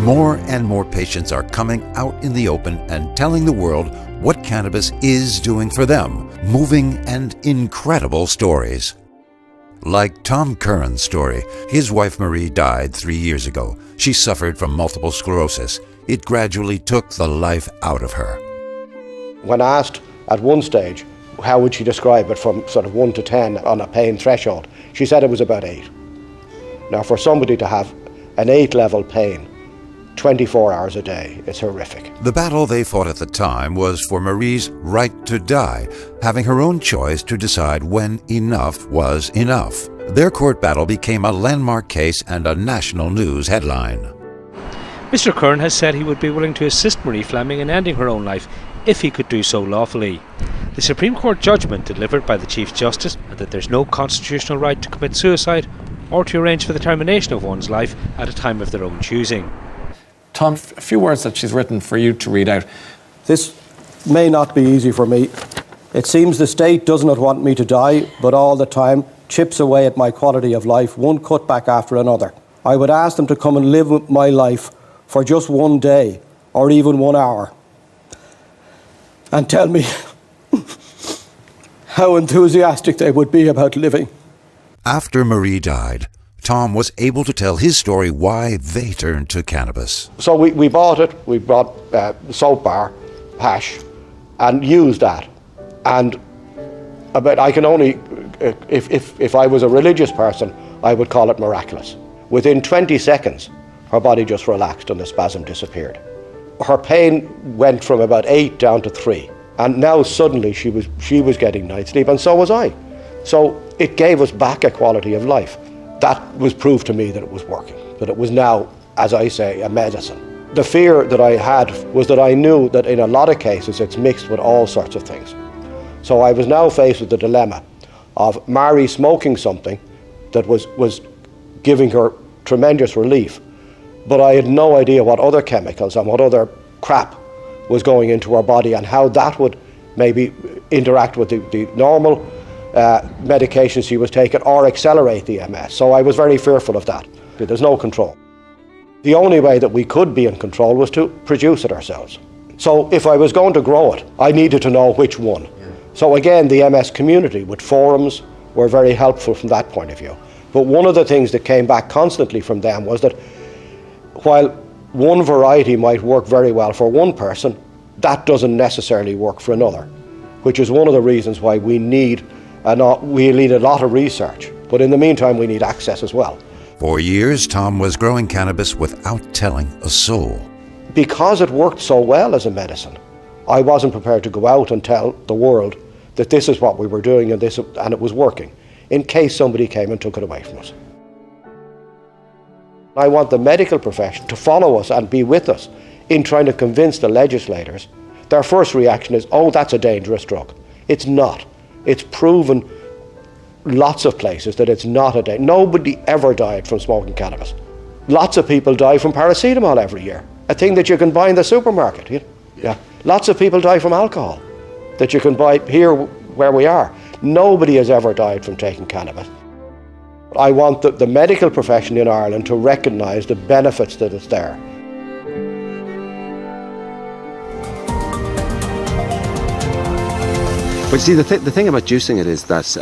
More and more patients are coming out in the open and telling the world what cannabis is doing for them. Moving and incredible stories. Like Tom Curran's story, his wife Marie died 3 years ago. She suffered from multiple sclerosis. It gradually took the life out of her. When asked at one stage, how would she describe it from sort of 1 to 10 on a pain threshold, she said it was about 8. Now, for somebody to have an 8-level pain 24 hours a day is horrific. The battle they fought at the time was for Marie's right to die, having her own choice to decide when enough was enough. Their court battle became a landmark case and a national news headline. Mr. Curran has said he would be willing to assist Marie Fleming in ending her own life if he could do so lawfully. The Supreme Court judgment delivered by the Chief Justice that there's no constitutional right to commit suicide or to arrange for the termination of one's life at a time of their own choosing. Tom, a few words that she's written for you to read out. This may not be easy for me. It seems the state does not want me to die, but all the time chips away at my quality of life, one cutback after another. I would ask them to come and live my life for just one day or even 1 hour and tell me how enthusiastic they would be about living. After Marie died, Tom was able to tell his story why they turned to cannabis. So we bought it, we bought soap bar, hash, and used that. And I can only, if I was a religious person, I would call it miraculous. Within 20 seconds, her body just relaxed and the spasm disappeared. Her pain went from about 8 down to 3. And now suddenly she was getting night sleep, and so was I. So it gave us back a quality of life. That was proof to me that it was working, that it was now, as I say, a medicine. The fear that I had was that I knew that in a lot of cases it's mixed with all sorts of things. So I was now faced with the dilemma of Marie smoking something that was giving her tremendous relief, but I had no idea what other chemicals and what other crap was going into her body and how that would maybe interact with the normal medication she was taking or accelerate the MS. So I was very fearful of that. There's no control. The only way that we could be in control was to produce it ourselves. So if I was going to grow it, I needed to know which one. Yeah. So again, the MS community with forums were very helpful from that point of view. But one of the things that came back constantly from them was that while one variety might work very well for one person, that doesn't necessarily work for another, which is one of the reasons why we need a lot of research. But in the meantime, we need access as well. For years, Tom was growing cannabis without telling a soul. Because it worked so well as a medicine, I wasn't prepared to go out and tell the world that this is what we were doing and it was working, in case somebody came and took it away from us. I want the medical profession to follow us and be with us in trying to convince the legislators. Their first reaction is, oh, that's a dangerous drug. It's not. It's proven lots of places that it's not a danger. Nobody ever died from smoking cannabis. Lots of people die from paracetamol every year, a thing that you can buy in the supermarket. Yeah. Lots of people die from alcohol that you can buy here where we are. Nobody has ever died from taking cannabis. I want the medical profession in Ireland to recognise the benefits that it's there. But see, the thing about juicing it is that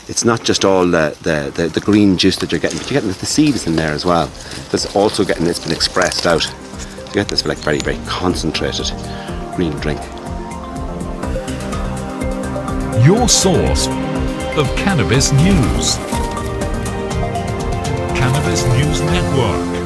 it's not just all the green juice that you're getting, but you're getting the seeds in there as well. That's also it's been expressed out. So you get this like very, very concentrated green drink. Your source of cannabis news. Cannabis News Network.